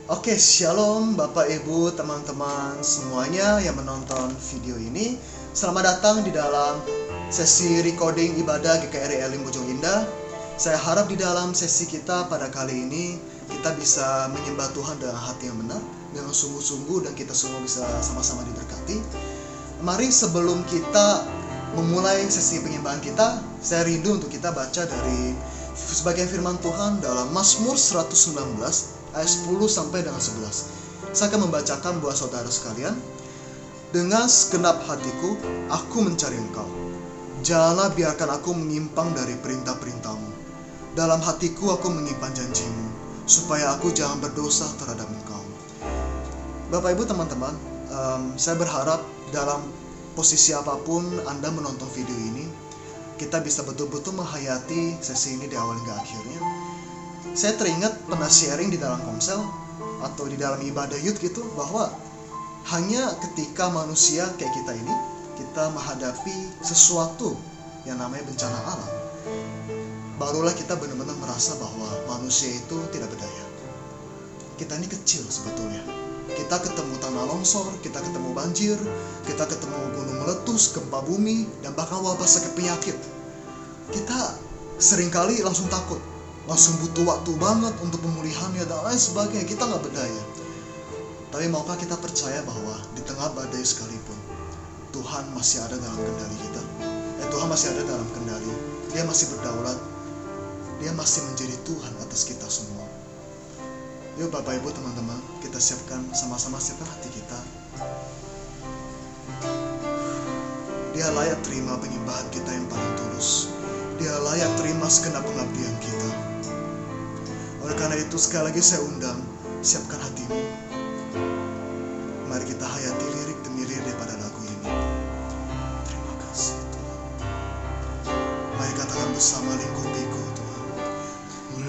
Oke, shalom Bapak Ibu, teman-teman semuanya yang menonton video ini. Selamat datang di dalam sesi recording ibadah GKRI Elim Bojong Indah. Saya harap di dalam sesi kita pada kali ini kita bisa menyembah Tuhan dengan hati yang benar, dengan sungguh-sungguh, dan kita semua bisa sama-sama diberkati. Mari sebelum kita memulai sesi penyembahan kita, saya rindu untuk kita baca dari sebagian firman Tuhan dalam Mazmur 119 ayat 10 sampai dengan 11. Saya akan membacakan buat saudara sekalian. Dengan segenap hatiku, aku mencari Engkau. Janganlah biarkan aku menyimpang dari perintah-perintah-Mu. Dalam hatiku aku menyimpan janji-Mu, supaya aku jangan berdosa terhadap Engkau. Bapak Ibu teman-teman, saya berharap dalam posisi apapun Anda menonton video ini, kita bisa betul-betul menghayati sesi ini di awal hingga akhirnya. Saya teringat pernah sharing di dalam komsel atau di dalam ibadah youth gitu, bahwa hanya ketika manusia kayak kita ini, kita menghadapi sesuatu yang namanya bencana alam, barulah kita benar-benar merasa bahwa manusia itu tidak berdaya. Kita ini kecil sebetulnya. Kita ketemu tanah longsor, kita ketemu banjir, kita ketemu gunung meletus, gempa bumi, dan bahkan wabah sakit penyakit. Kita seringkali langsung takut, langsung butuh waktu banget untuk pemulihannya dan lain sebagainya. Kita nggak berdaya. Tapi maukah kita percaya bahwa di tengah badai sekalipun Tuhan masih ada dalam kendali kita. Tuhan masih ada dalam kendali. Dia masih berdaulat. Dia masih menjadi Tuhan atas kita semua. Yuk Bapak Ibu teman-teman, kita sama-sama siapkan hati kita. Dia layak terima penyembahan kita yang paling tulus. Dia layak terima segenap pengabdian kita. Oleh karena itu sekali lagi saya undang, siapkan hatimu. Mari kita hayati lirik demi lirik daripada lagu ini. Terima kasih Tuhan. Mari katakan bersama, lingkupiku Tuhan.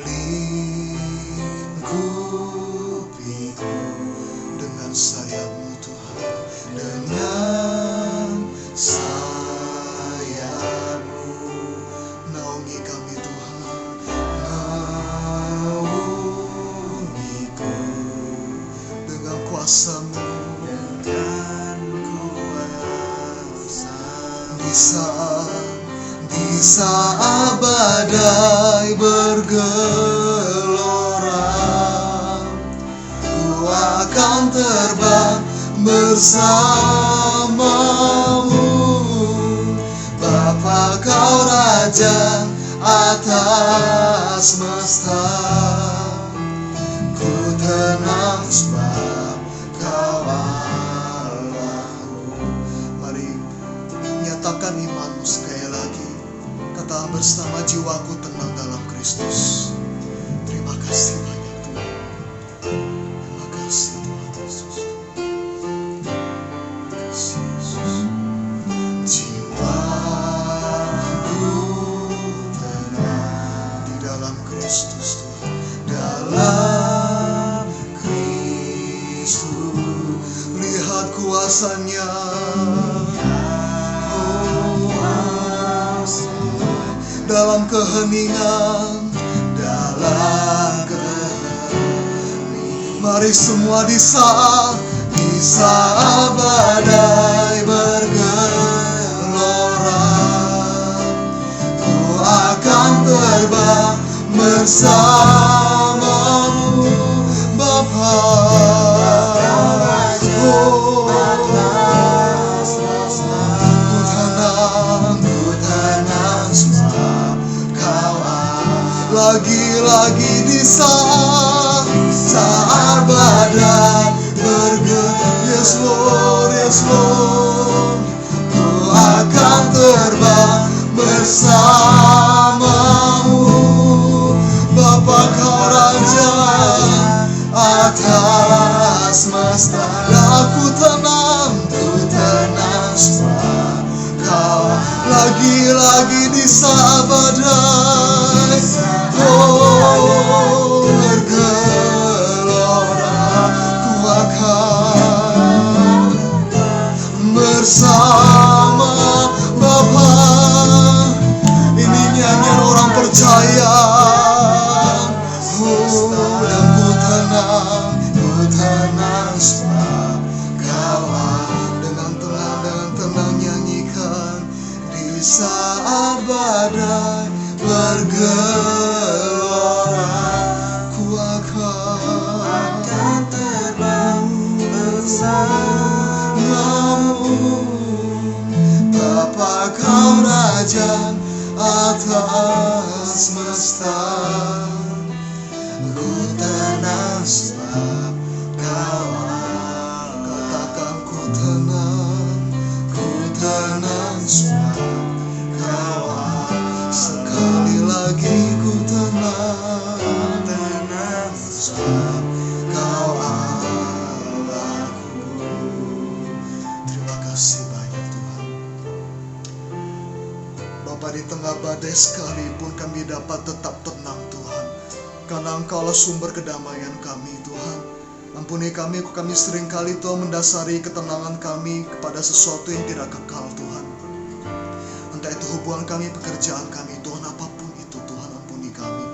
Lingkupiku dengan sayap-Mu Tuhan, dengan sayap-Mu. Naungi kami Tuhan, naungiku dengan kuasa-Mu, dengan kuasa. Di saat badai bergelora, ku akan terbang bersama-Mu. Bapa Kau Raja atas semesta, ku tenang sebab Kau Allahku. Mari nyatakan imanmu sekali lagi. Kata bersama, jiwaku tenang dalam Kristus. Terima kasih banyak Tuhan. Terima kasih Tuhan Yesus. Terima kasih Yesus. Jiwaku tenang di dalam Kristus Tuhan. Dalam Kristus, lihat kuasa-Nya. Dalam keheningan, mari semua di saat badai bergelora, ku akan terbang bersama-Mu Bapa. Lagi-lagi di saat badai bergelora, yes Lord, ku akan terbang bersama-Mu. Bapa Kau Raja atas semesta, aku tenang sebab Kau. Lagi-lagi di saat badai bergelora, ku akan bersama Bapa. Ini nyanyian orang percaya. Dan ku tenang akan terbang bersamamu. Bapa kau raja atas semesta, Ku tenang sebab Kau katakan ku tenang sebab Kau sekali lagi ku tenang sebab Kau Allahku. Terima kasih banyak Tuhan. Bapa, di tengah badai sekalipun kami dapat tetap tenang Tuhan, karena Engkaulah sumber kedamaian kami Tuhan. Ampuni kami seringkali Tuhan mendasari ketenangan kami kepada sesuatu yang tidak kekal Tuhan. Entah itu hubungan kami, pekerjaan kami Tuhan, apapun itu Tuhan, ampuni kami.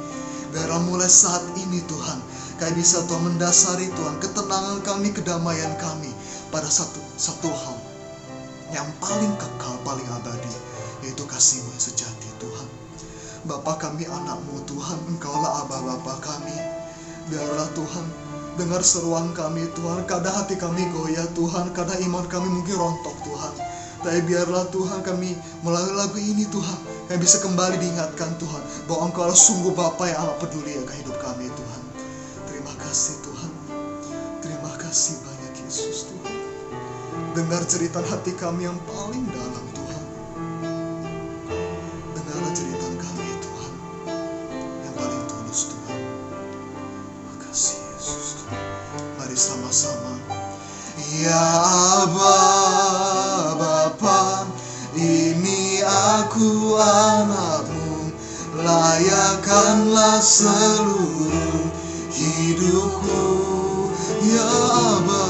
Biarlah mulai saat ini Tuhan, kami bisa Tuhan mendasari Tuhan ketenangan kami, kedamaian kami pada satu hal yang paling kekal, paling abadi, yaitu kasih-Mu yang sejati Tuhan. Bapa, kami anak-Mu Tuhan, Engkaulah Aba Bapa kami. Biarlah Tuhan dengar seruan kami Tuhan. Kadang hati kami goyah Tuhan, kadang iman kami mungkin rontok Tuhan. Tapi biarlah Tuhan kami melalui lagu ini Tuhan, kami bisa kembali diingatkan Tuhan bahwa Engkaulah sungguh Bapa yang amat peduli akan hidup kami Tuhan. Terima kasih Tuhan. Terima kasih banyak Yesus Tuhan. Dengar cerita hati kami yang paling dalam Tuhan. Dengarlah cerita kami Tuhan yang paling tulus Tuhan. Terima kasih Yesus Tuhan. Mari sama-sama. Ya Aba Bapa, ini aku anak-Mu, layakkanlah seluruh hidupku. Ya Aba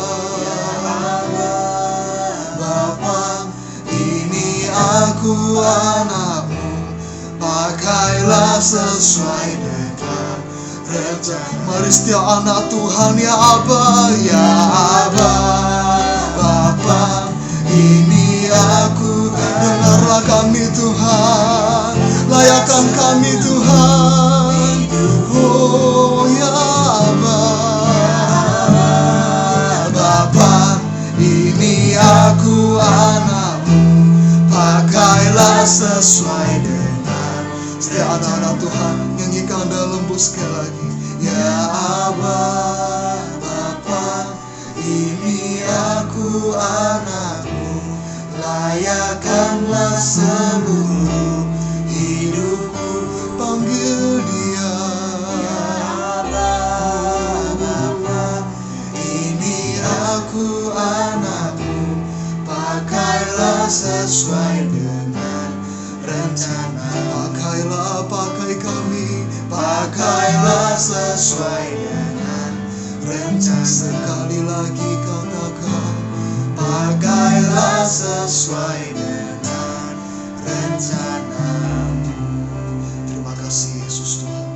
Bapa, ini aku anak-Mu, pakailah sesuai dengan rencana. Mari setiap anak Tuhan, ya Aba Bapa, ini aku, dengarlah kami Tuhan, layakkan kami Tuhan. Oh ya Aba Bapa, ini aku anak-Mu, pakailah sesuai dengan. Setiap anak-anak Tuhan nyanyikan dalam lembut sekali lagi. Ya Aba Bapa, ini aku anak-Mu, layakkanlah seluruh hidupku. Panggil Dia. Ya Aba Bapa, Ini aku anak-Mu, pakailah sesuai dengan rencana. Pakai kami, pakailah sesuai dengan rencana. Sekali lagi katakan, pakailah sesuai dengan rencana-Mu. Terima kasih Yesus Tuhan.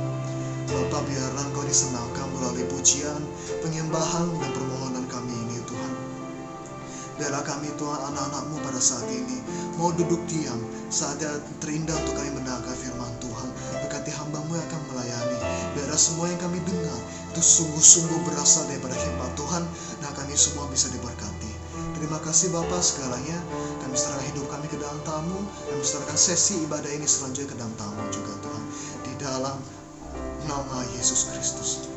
Bapa, biarlah Engkau disenangkan melalui pujian, penyembahan, dan permohonan kami ini Tuhan. Biarlah kami Tuhan, anak-anak-Mu pada saat ini mau duduk diam, saatnya terindah untuk kami mendengar firman Tuhan. Berkati hamba-Mu yang akan melayani. Biarlah semua yang kami dengar itu sungguh-sungguh berasal daripada firman Tuhan, dan kami semua bisa diberkati. Terima kasih Bapa segalanya. Kami serahkan hidup kami ke dalam tamu, kami serahkan sesi ibadah ini selanjutnya ke dalam tamu juga Tuhan. Di dalam nama Yesus Kristus.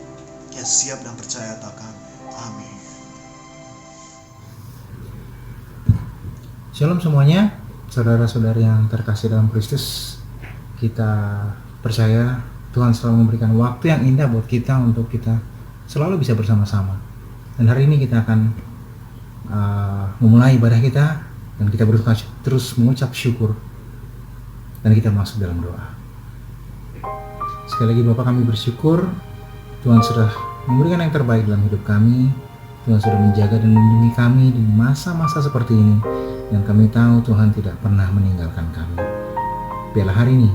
Ya, siap dan percaya katakan amin. Shalom semuanya, saudara-saudari yang terkasih dalam Kristus. Kita percaya Tuhan selalu memberikan waktu yang indah buat kita untuk kita selalu bisa bersama-sama. Dan hari ini kita akan memulai ibadah kita, dan kita berusaha terus mengucap syukur, dan kita masuk dalam doa. Sekali lagi Bapa, kami bersyukur Tuhan sudah memberikan yang terbaik dalam hidup kami. Tuhan sudah menjaga dan melindungi kami di masa-masa seperti ini, dan kami tahu Tuhan tidak pernah meninggalkan kami. Biarlah hari ini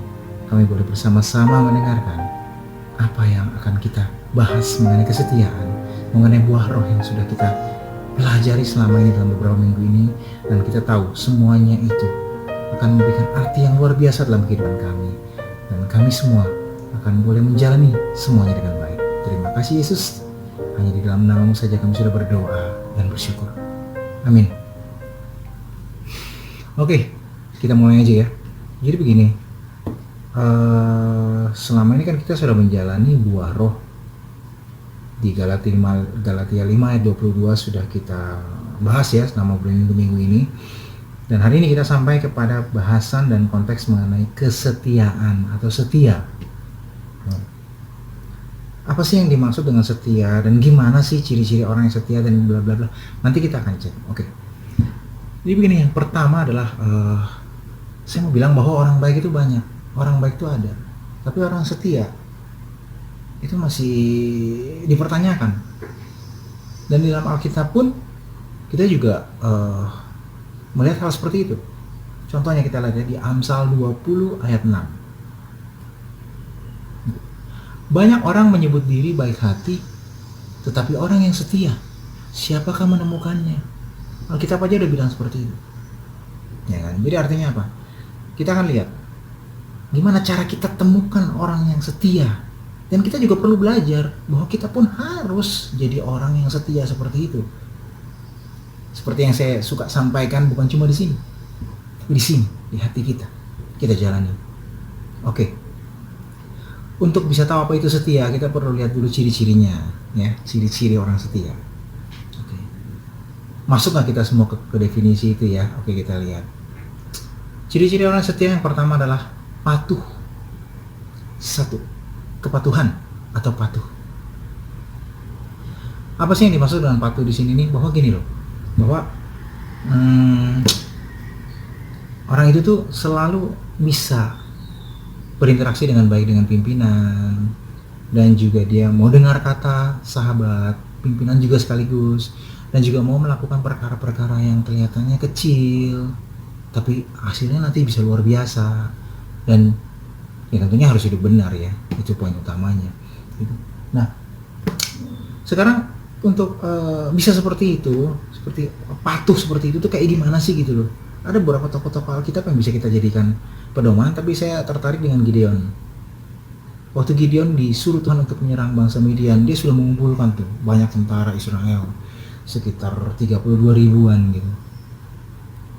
kami boleh bersama-sama mendengarkan apa yang akan kita bahas mengenai kesetiaan, mengenai buah roh yang sudah kita pelajari selama ini dalam beberapa minggu ini, dan kita tahu semuanya itu akan memberikan arti yang luar biasa dalam kehidupan kami, dan kami semua akan boleh menjalani semuanya dengan baik. Terima kasih Yesus. Hanya di dalam nama-Mu saja kami sudah berdoa dan bersyukur. Amin. Oke, kita mulai aja ya. Jadi begini, selama ini kan kita sudah menjalani buah roh. Di Galatia 5 ayat 22 sudah kita bahas ya selama minggu ini. Dan hari ini kita sampai kepada bahasan dan konteks mengenai kesetiaan atau setia. Apa sih yang dimaksud dengan setia dan gimana sih ciri-ciri orang yang setia dan bla bla bla. Nanti kita akan cek. Oke. Jadi begini, yang pertama adalah saya mau bilang bahwa orang baik itu banyak. Orang baik itu ada. Tapi orang setia itu masih dipertanyakan. Dan di dalam Alkitab pun kita juga melihat hal seperti itu. Contohnya kita lihat di Amsal 20 ayat 6. Banyak orang menyebut diri baik hati, tetapi orang yang setia, siapakah menemukannya? Alkitab aja udah bilang seperti itu. Ya kan? Jadi artinya apa? Kita akan lihat gimana cara kita temukan orang yang setia. Dan kita juga perlu belajar bahwa kita pun harus jadi orang yang setia seperti itu. Seperti yang saya suka sampaikan, bukan cuma di sini, tapi di sini, di hati kita jalani. Oke. Untuk bisa tahu apa itu setia, kita perlu lihat dulu ciri-cirinya, ya, ciri-ciri orang setia. Oke. Masuk nggak kita semua ke definisi itu ya? Oke, kita lihat. Ciri-ciri orang setia yang pertama adalah patuh. Satu, kepatuhan atau patuh. Apa sih yang dimaksud dengan patuh di sini nih? Bahwa gini loh, bahwa orang itu tuh selalu bisa berinteraksi dengan baik dengan pimpinan, dan juga dia mau dengar kata sahabat pimpinan juga sekaligus, dan juga mau melakukan perkara-perkara yang kelihatannya kecil tapi hasilnya nanti bisa luar biasa. Dan ya tentunya harus hidup benar ya, itu poin utamanya gitu. Nah sekarang untuk bisa seperti itu, seperti patuh seperti itu tuh kayak gimana sih gitu loh. Ada beberapa tokoh-tokoh Alkitab yang bisa kita jadikan pedoman, tapi saya tertarik dengan Gideon. Waktu Gideon disuruh Tuhan untuk menyerang bangsa Midian, dia sudah mengumpulkan tuh banyak tentara Israel, sekitar 32 ribuan gitu.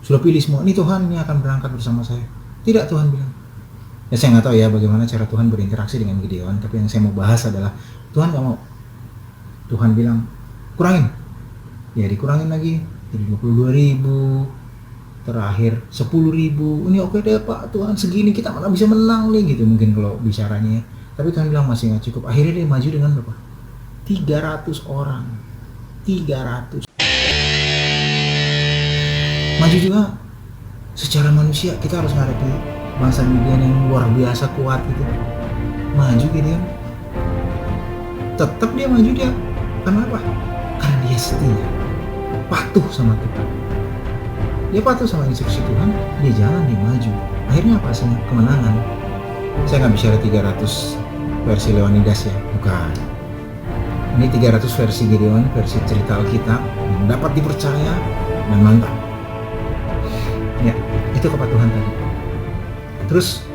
Sudah pilih semua, ini Tuhan ini akan berangkat bersama saya. Tidak, Tuhan bilang. Ya saya nggak tahu ya bagaimana cara Tuhan berinteraksi dengan Gideon, tapi yang saya mau bahas adalah Tuhan nggak mau. Tuhan bilang, kurangin. Ya dikurangin lagi, jadi 22 ribu. Terakhir 10.000, ini oke deh Pak Tuhan, segini kita mana bisa menang nih gitu mungkin kalau bicaranya. Tapi Tuhan bilang masih nggak cukup. Akhirnya dia maju dengan berapa? 300 orang. 300. Maju juga secara manusia, kita harus menghadapi bangsa Midian yang luar biasa kuat gitu. Maju dia, tetap dia maju dia. Kenapa? Karena dia setia, patuh sama Tuhan. Dia patuh sama instruksi Tuhan, dia jalan, dia maju. Akhirnya apa hasilnya? Kemenangan. Saya nggak bicara 300 versi Leonidas ya, bukan. Ini 300 versi Gideon, versi cerita Alkitab yang dapat dipercaya dan mantap. Ya, itu kepatuhan tadi. Terus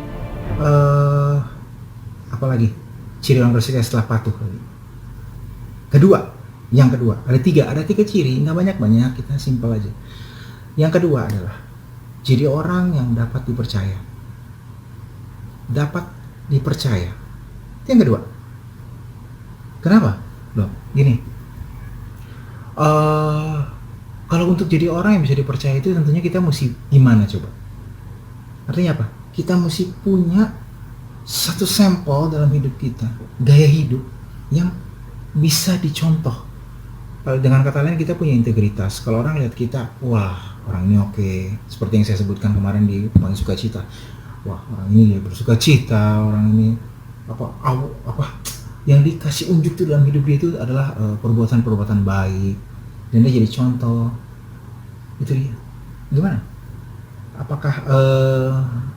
apa lagi? Ciri orang bersetia setelah patuh tadi. Yang kedua, ada tiga ciri, nggak banyak, kita simpel aja. Yang kedua adalah jadi orang yang dapat dipercaya. Dapat dipercaya. Itu yang kedua. Kenapa? Loh, gini. Kalau untuk jadi orang yang bisa dipercaya itu tentunya kita mesti gimana coba? Artinya apa? Kita mesti punya satu sampel dalam hidup kita, gaya hidup yang bisa dicontoh. Dengan kata lain kita punya integritas. Kalau orang lihat kita, wah orang ini oke. Seperti yang saya sebutkan kemarin di Pagi Sukacita. Wah orang ini dia bersukacita, orang ini apa yang dikasih unjuk itu dalam hidup dia itu adalah perbuatan-perbuatan baik, dan dia jadi contoh. Itu dia. Gimana? Apakah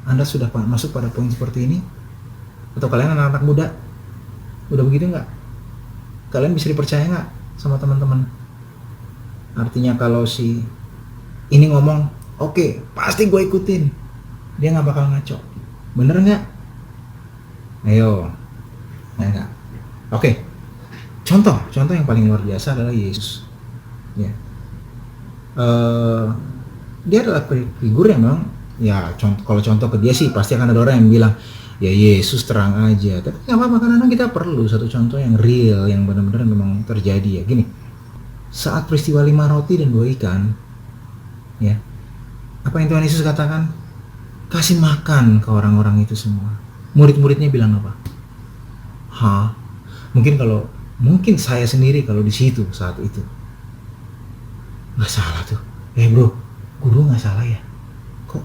Anda sudah masuk pada poin seperti ini? Atau kalian anak-anak muda udah begitu nggak? Kalian bisa dipercaya nggak sama teman-teman? Artinya kalau si ini ngomong, oke, pasti gue ikutin, dia nggak bakal ngaco. Bener nggak? Ayo, nggak. Oke. Contoh yang paling luar biasa adalah Yesus. Ya. Dia adalah figur yang memang ya kalau contoh ke dia sih pasti akan ada orang yang bilang ya Yesus terang aja. Tapi nggak apa-apa, kadang-kadang kita perlu satu contoh yang real, yang benar-benar memang terjadi ya. Gini, saat peristiwa 5 roti dan 2 ikan, ya, apa yang Tuhan Yesus katakan? Kasih makan ke orang-orang itu semua. Murid-muridnya bilang apa? Mungkin saya sendiri kalau di situ saat itu nggak salah tuh. Bro, guru nggak salah ya? Kok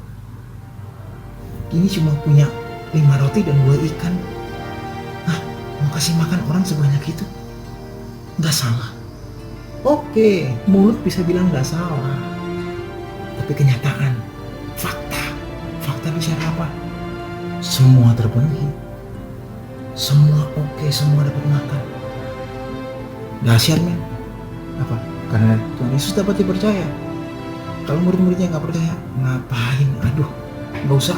ini cuma punya 5 roti dan 2 ikan? Mau kasih makan orang sebanyak itu? Nggak salah. Oke, mulut bisa bilang nggak salah. Tapi kenyataan, fakta bicara apa? Semua terpenuhi. Semua oke, semua dapat makan. Dahsyat men. Apa? Karena Tuhan Yesus dapat dipercaya. Kalau murid-muridnya nggak percaya, ngapain? Aduh, nggak usah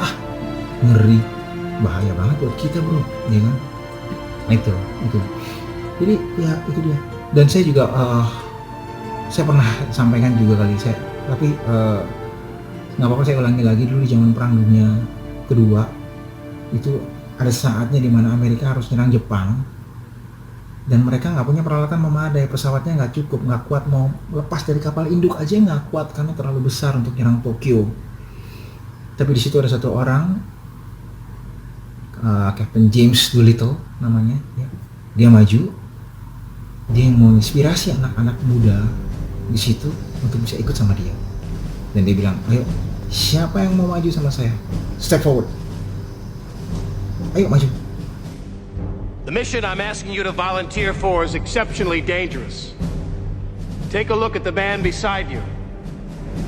ngeri, bahaya banget buat kita bro, ya kan? Nah, itu. Jadi ya itu dia. Dan saya juga saya pernah sampaikan juga kali tapi nggak apa-apa saya ulangi lagi. Dulu di zaman Perang Dunia Kedua itu ada saatnya di mana Amerika harus nyerang Jepang. Dan mereka nggak punya peralatan memadai, pesawatnya nggak cukup, nggak kuat, mau lepas dari kapal induk aja nggak kuat karena terlalu besar untuk nyerang Tokyo. Tapi di situ ada satu orang, Captain James Doolittle namanya, ya. Dia maju, dia menginspirasi anak-anak muda di situ untuk bisa ikut sama dia. Dan dia bilang, ayo siapa yang mau maju sama saya? Step forward. Ayo maju. The mission I'm asking you to volunteer for is exceptionally dangerous. Take a look at the man beside you.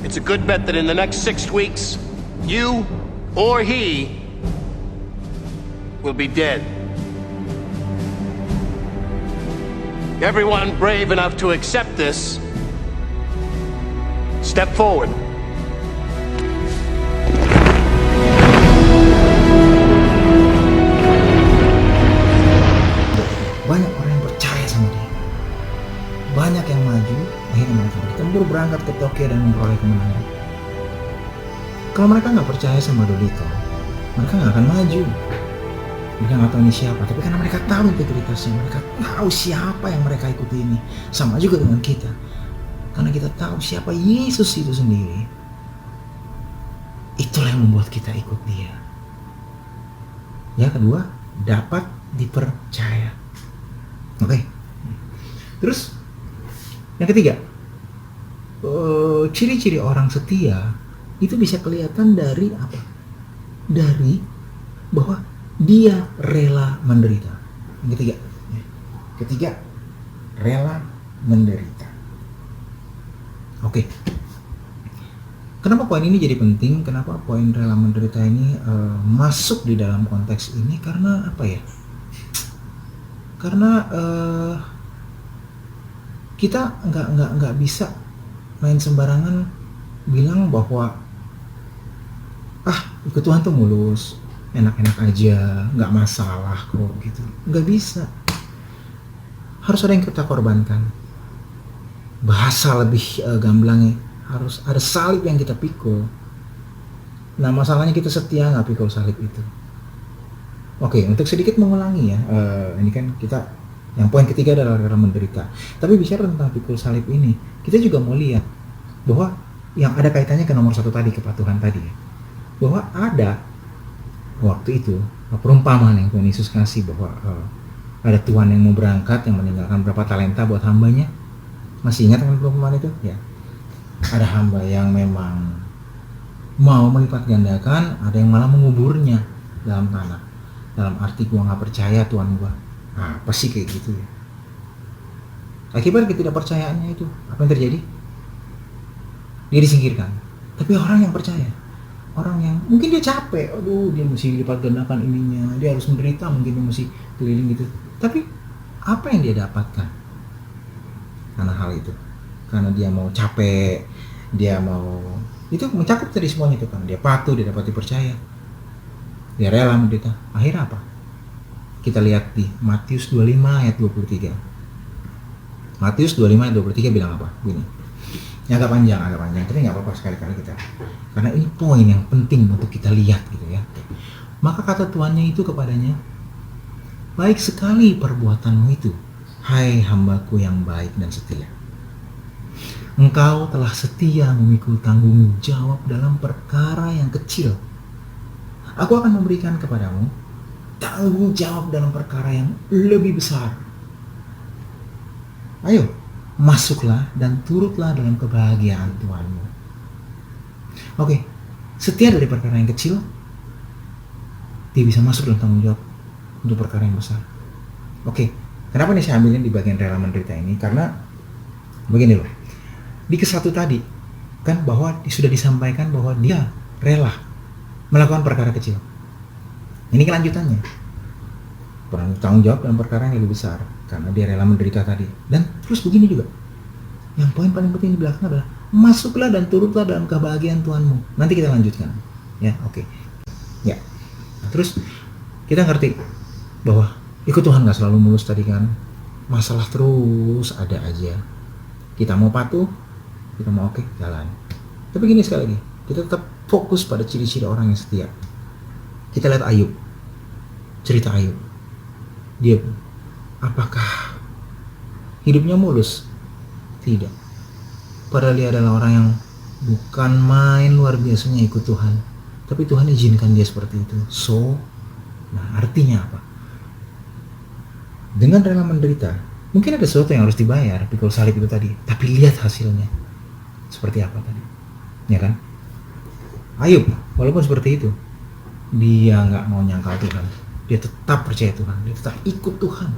It's a good bet that in the next 6 weeks, you or he will be dead. Everyone brave enough to accept this, step forward. Banyak orang yang percaya sama dia. Banyak yang maju, akhirnya mereka bertempur berangkat ke Tokyo dan memperoleh kemenangan. Kalau mereka nggak percaya sama Doolittle, mereka nggak akan maju. Mereka nggak tahu ini siapa, tapi karena mereka tahu integritasnya, mereka tahu siapa yang mereka ikuti ini. Sama juga dengan kita, karena kita tahu siapa Yesus itu sendiri. Itulah yang membuat kita ikut dia. Yang kedua, dapat dipercaya. Oke. Terus yang ketiga, ciri-ciri orang setia itu bisa kelihatan dari apa? Dari bahwa dia rela menderita. Yang ketiga, rela menderita. Oke. Kenapa poin ini jadi penting? Kenapa poin rela menderita ini masuk di dalam konteks ini? Karena apa ya? Karena kita nggak bisa main sembarangan bilang bahwa ikut Tuhan tuh mulus, enak-enak aja, nggak masalah kok gitu. Nggak bisa. Harus ada yang kita korbankan. Bahasa lebih gamblangnya, harus ada salib yang kita pikul. Nah masalahnya kita setia nggak pikul salib itu. Oke, untuk sedikit mengulangi ya, ini kan kita yang poin ketiga adalah rela menderita. Tapi bicara tentang pikul salib ini, kita juga mau lihat bahwa yang ada kaitannya ke nomor 1 tadi, kepatuhan tadi ya. Bahwa ada waktu itu perumpamaan yang Tuhan Yesus kasih bahwa ada tuan yang mau berangkat yang meninggalkan berapa talenta buat hambanya. Masih ingat dengan perumpamaan itu? Ya. Ada hamba yang memang mau melipat gandakan, ada yang malah menguburnya dalam tanah. Dalam arti gua nggak percaya Tuhan gua. Nah, apa sih kayak gitu ya? Akibat ketidakpercayaannya itu, apa yang terjadi? Dia disingkirkan. Tapi orang yang percaya, orang yang mungkin dia capek, dia mesti lipat gandakan ininya, dia harus menderita, mungkin dia mesti keliling gitu. Tapi apa yang dia dapatkan? Karena hal itu, karena dia mau capek, dia mau itu mencakup dari semuanya itu kan. Dia patuh, dia dapat dipercaya. Dia rela menderita. Akhirnya apa? Kita lihat di Matius 25 ayat 23. Matius 25 ayat 23 bilang apa? Gini. Ini agak panjang, tapi nggak apa-apa sekali-kali kita. Karena ini poin yang penting untuk kita lihat gitu ya. Maka kata tuannya itu kepadanya, baik sekali perbuatanmu itu, hai hambaku yang baik dan setia. Engkau telah setia memikul tanggung jawab dalam perkara yang kecil. Aku akan memberikan kepadamu tanggung jawab dalam perkara yang lebih besar. Ayo, masuklah dan turutlah dalam kebahagiaan Tuhanmu. Oke, setia dari perkara yang kecil, dia bisa masuk dalam tanggung jawab untuk perkara yang besar. Oke, kenapa nih saya ambilin di bagian rela menderita ini? Karena begini loh, di ke-1 tadi kan bahwa sudah disampaikan bahwa dia rela melakukan perkara kecil. Ini kelanjutannya, tanggung jawab dalam perkara yang lebih besar karena dia rela menderita tadi. Dan terus begini juga, yang poin paling penting di belakang adalah masuklah dan turutlah dalam kebahagiaan Tuhanmu. Nanti kita lanjutkan ya. Oke ya. Nah, terus kita ngerti bahwa ikut Tuhan gak selalu mulus tadi kan, masalah terus ada aja. Kita mau patuh, kita mau oke, jalan. Tapi gini sekali lagi, kita tetap fokus pada ciri-ciri orang yang setia. Kita lihat Ayub, cerita Ayub. Dia, apakah hidupnya mulus? Tidak. Padahal dia adalah orang yang bukan main luar biasanya ikut Tuhan, tapi Tuhan izinkan dia seperti itu. Nah artinya apa? Dengan rela menderita, mungkin ada sesuatu yang harus dibayar, pikul salib itu tadi. Tapi lihat hasilnya, seperti apa tadi, ya kan? Ayub, walaupun seperti itu, dia nggak mau nyangkal Tuhan. Dia tetap percaya Tuhan, dia tetap ikut Tuhan.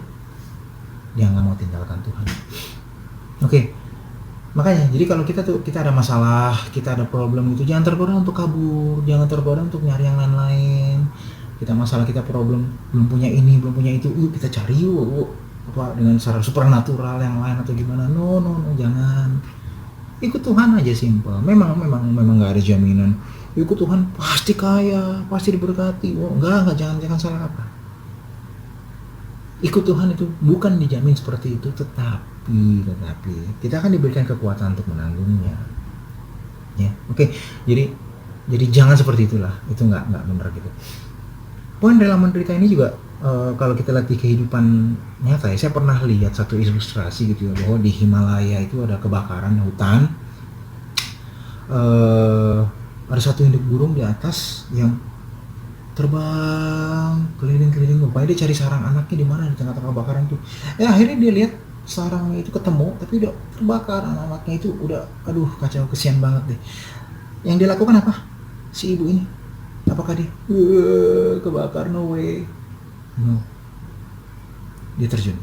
Dia nggak mau tinggalkan Tuhan. Oke. Makanya, jadi kalau kita ada masalah, kita ada problem itu, jangan tergoda untuk kabur, jangan tergoda untuk nyari yang lain-lain. Kita masalah, kita problem, belum punya ini, belum punya itu, yuk kita cari yuk, apa dengan cara supernatural yang lain atau gimana? No, jangan. Ikut Tuhan aja, simple. Memang nggak ada jaminan. Ikut Tuhan pasti kaya, pasti diberkati. Oh, enggak, jangan salah apa. Ikut Tuhan itu bukan dijamin seperti itu, tetapi kita akan diberikan kekuatan untuk menanggungnya. Ya, oke. Jadi jangan seperti itulah. Itu nggak benar gitu. Poin rela menderita ini juga kalau kita lihat di kehidupan nyata ya, saya pernah lihat satu ilustrasi gitu ya, bahwa di Himalaya itu ada kebakaran hutan. Ada satu induk burung di atas yang terbang keliling-keliling, rupanya dia cari sarang anaknya di mana di tengah-tengah kebakaran itu. Akhirnya dia lihat sarangnya itu ketemu, tapi udah terbakar, anak-anaknya itu udah, aduh kacau, kesian banget deh. Yang dia lakukan apa? Si ibu ini, apakah dia kebakar? No way. No. Dia terjun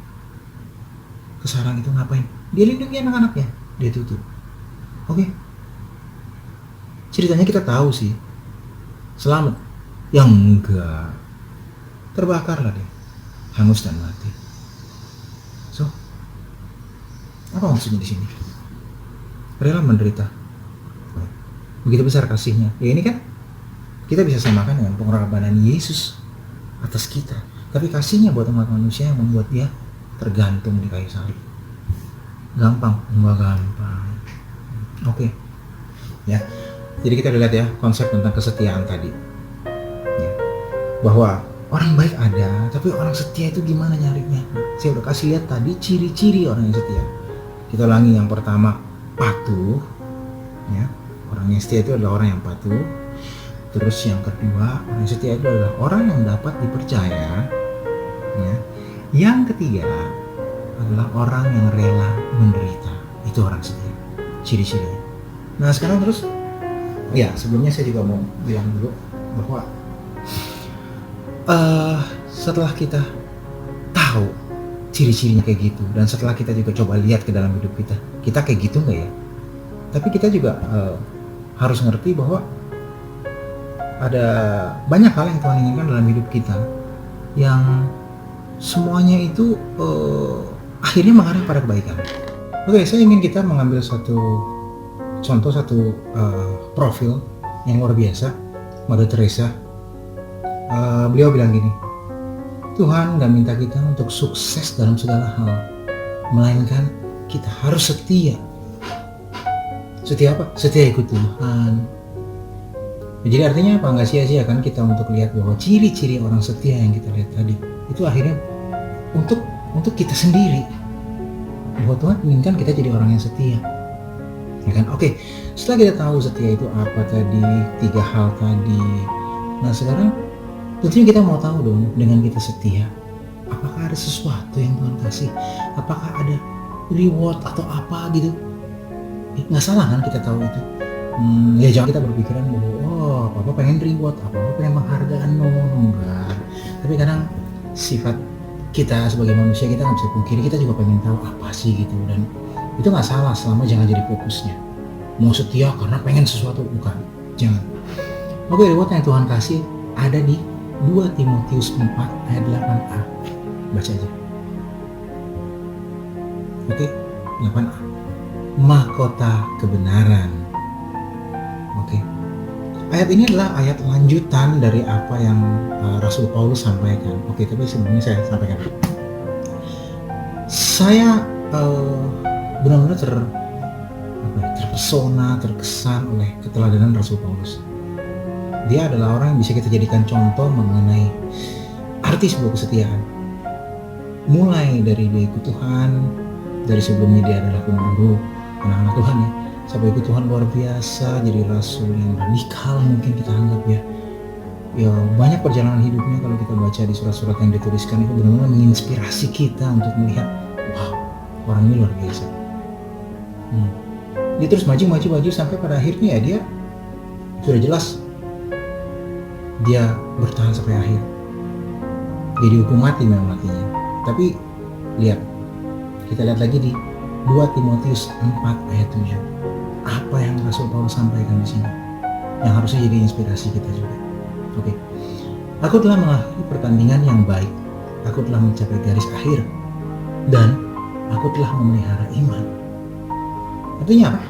ke sarang itu, ngapain? Dia lindungi anak-anaknya, dia tutup. Oke. Ceritanya kita tahu sih, selamat. Yang enggak, terbakarlah dia, hangus dan mati. So, apa maksudnya di sini? Rela menderita. Begitu besar kasihnya. Ya ini kan kita bisa samakan dengan pengorbanan Yesus atas kita. Tapi kasihnya buat umat manusia yang membuat dia tergantung di kayu salib. Gampang? Enggak gampang. Oke. Ya. Jadi kita lihat ya konsep tentang kesetiaan tadi. Ya. Bahwa orang baik ada, tapi orang setia itu gimana nyarinya? Saya udah kasih lihat tadi ciri-ciri orang yang setia. Kita ulangi, yang pertama patuh. Ya. Orang yang setia itu adalah orang yang patuh. Terus yang kedua, orang yang setia itu adalah orang yang dapat dipercaya. Ya. Yang ketiga adalah orang yang rela menderita. Itu orang setia, ciri-cirinya. Nah sekarang terus, ya sebelumnya saya juga mau bilang dulu bahwa setelah kita tahu ciri-cirinya kayak gitu, dan setelah kita juga coba lihat ke dalam hidup kita kayak gitu nggak ya? Tapi kita juga harus ngerti bahwa ada banyak hal yang Tuhan inginkan dalam hidup kita, yang semuanya itu akhirnya mengarah pada kebaikan. Oke, saya ingin kita mengambil satu profil yang luar biasa, Mother Teresa. Beliau bilang gini, Tuhan gak minta kita untuk sukses dalam segala hal, melainkan kita harus setia. Setia apa? Setia ikut Tuhan. Jadi artinya apa? Nggak sia-sia kan kita untuk lihat bahwa ciri-ciri orang setia yang kita lihat tadi itu akhirnya untuk kita sendiri, bahwa Tuhan inginkan kita jadi orang yang setia, ya kan? Oke, setelah kita tahu setia itu apa tadi, 3 hal tadi. Nah sekarang tentunya kita mau tahu dong, dengan kita setia, apakah ada sesuatu yang Tuhan kasih? Apakah ada reward atau apa gitu? Nggak salah kan kita tahu itu. Ya jangan kita berpikiran bahwa apa pengen reward, apa pengen penghargaan, enggak. Tapi kadang sifat kita sebagai manusia, kita nggak bisa pungkiri, kita juga pengen tahu apa sih gitu, dan itu nggak salah selama jangan jadi fokusnya. Mau setia karena pengen sesuatu, bukan, jangan. Oke, reward yang Tuhan kasih ada di 2 Timotius 4 ayat 8a. Baca aja. Oke, 8a. Mahkota kebenaran. Oke. Ayat ini adalah ayat lanjutan dari apa yang Rasul Paulus sampaikan. Oke, tapi sebelumnya saya sampaikan. Saya benar-benar terpesona, terkesan oleh keteladanan Rasul Paulus. Dia adalah orang yang bisa kita jadikan contoh mengenai arti sebuah kesetiaan. Mulai dari dia ikut Tuhan, dari sebelumnya dia adalah pemburu anak-anak Tuhan ya, sampai ikut Tuhan luar biasa, jadi rasul yang radikal mungkin kita anggap ya. Ya banyak perjalanan hidupnya kalau kita baca di surat-surat yang dituliskan itu benar-benar menginspirasi kita untuk melihat, wow, orang ini luar biasa. Dia terus maju sampai pada akhirnya ya dia sudah jelas dia bertahan sampai akhir. Dia dihukum mati memang matinya. Tapi lihat, kita lihat lagi di 2 Timotius 4 ayat 7. Apa yang Rasul Paulus sampaikan di sini yang harusnya jadi inspirasi kita juga. Oke. Aku telah mengakhiri pertandingan yang baik. Aku telah mencapai garis akhir dan aku telah memelihara iman. Artinya apa?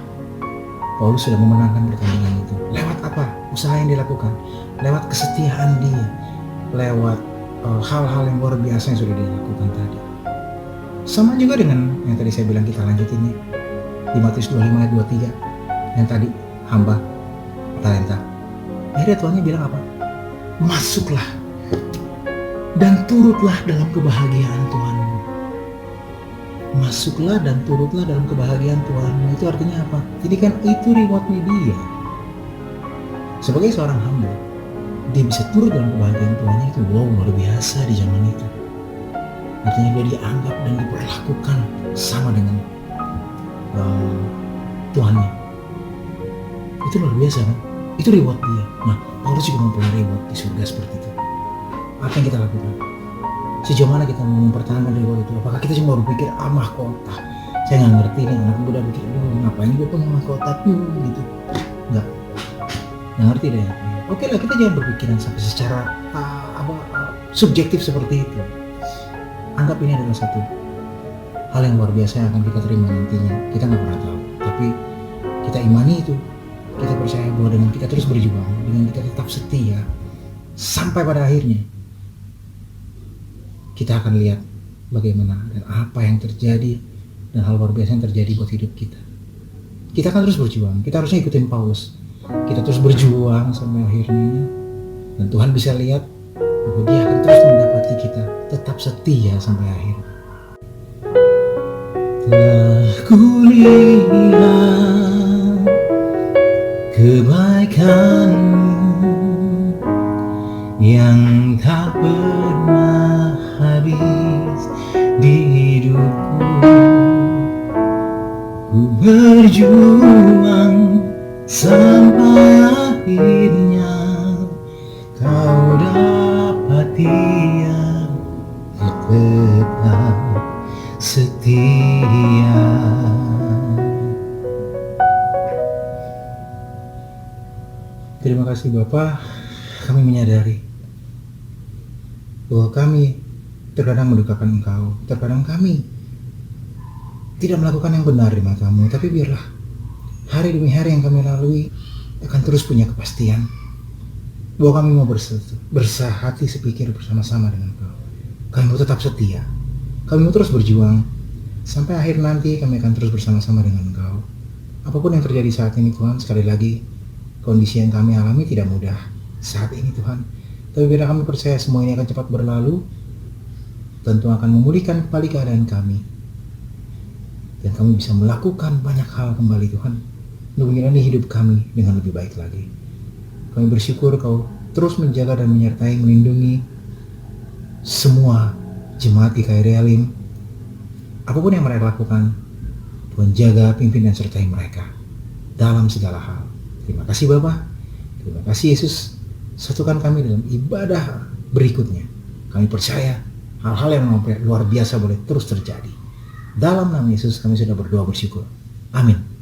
Paulus sudah memenangkan pertandingan itu. Lewat apa? Usaha yang dilakukan, lewat kesetiaan dia, lewat hal-hal yang luar biasa yang sudah dia lakukan tadi. Sama juga dengan yang tadi saya bilang, kita lanjutin nih di Matius 25 ayat 23 yang tadi, hamba talenta. Akhirnya Tuhannya bilang apa? Masuklah dan turutlah dalam kebahagiaan Tuhanmu. Masuklah dan turutlah dalam kebahagiaan Tuhanmu. Itu artinya apa? Jadi kan itu rewardnya dia. Sebagai seorang hamba, dia bisa turut dalam kebahagiaan Tuhannya, itu wow, luar biasa di zaman itu. Artinya dia dianggap dan diperlakukan sama dengan Tuhannya. Itu luar biasa kan? Itu reward dia. Nah, Paulus juga mempunyai reward di surga seperti itu. Apa yang kita lakukan? Sejauh mana kita mau mempertahankan reward itu? Apakah kita cuma berpikir, mahkota? Saya nggak ngerti nih, anak muda pikir, ngapain gue punya mahkota tuh gitu. Nggak ngerti deh. Oke lah, kita jangan berpikiran sampai secara subjektif seperti itu. Anggap ini adalah satu hal yang luar biasa yang akan kita terima nantinya. Kita nggak pernah tahu, tapi kita imani itu. Kita percaya bahwa dengan kita terus berjuang, dengan kita tetap setia sampai pada akhirnya, kita akan lihat bagaimana dan apa yang terjadi dan hal luar biasa yang terjadi buat hidup kita. Kita akan terus berjuang. Kita harusnya ikutin Paulus. Kita terus berjuang sampai akhirnya, dan Tuhan bisa lihat bahwa Dia akan terus mendapati kita tetap setia sampai akhir. Telah kulihat kebaikan-Mu yang tak pernah habis di hidupku. Ku berjuang sampai akhirnya Kau dapati yang tetap setia. Terima kasih Bapa, kami menyadari bahwa kami terkadang mendukakan Engkau, terkadang kami tidak melakukan yang benar di mata-Mu, tapi biarlah hari demi hari yang kami lalui akan terus punya kepastian bahwa kami mau bersahati sepikir bersama-sama dengan Kau. Kami mau tetap setia, kami mau terus berjuang Sampai akhir nanti kami akan terus bersama-sama dengan Engkau. Apapun yang terjadi saat ini Tuhan, sekali lagi kondisi yang kami alami tidak mudah saat ini Tuhan. Tapi bila kami percaya semua ini akan cepat berlalu, tentu akan memulihkan kembali keadaan kami. Dan kami bisa melakukan banyak hal kembali Tuhan, untuk menjalani hidup kami dengan lebih baik lagi. Kami bersyukur Kau terus menjaga dan menyertai, melindungi semua jemaat GKRI Elim. Apapun yang mereka lakukan, Tuhan jaga, pimpin dan sertai mereka dalam segala hal. Terima kasih Bapa, terima kasih Yesus. Satukan kami dalam ibadah berikutnya. Kami percaya hal-hal yang luar biasa boleh terus terjadi. Dalam nama Yesus kami sudah berdoa bersyukur. Amin.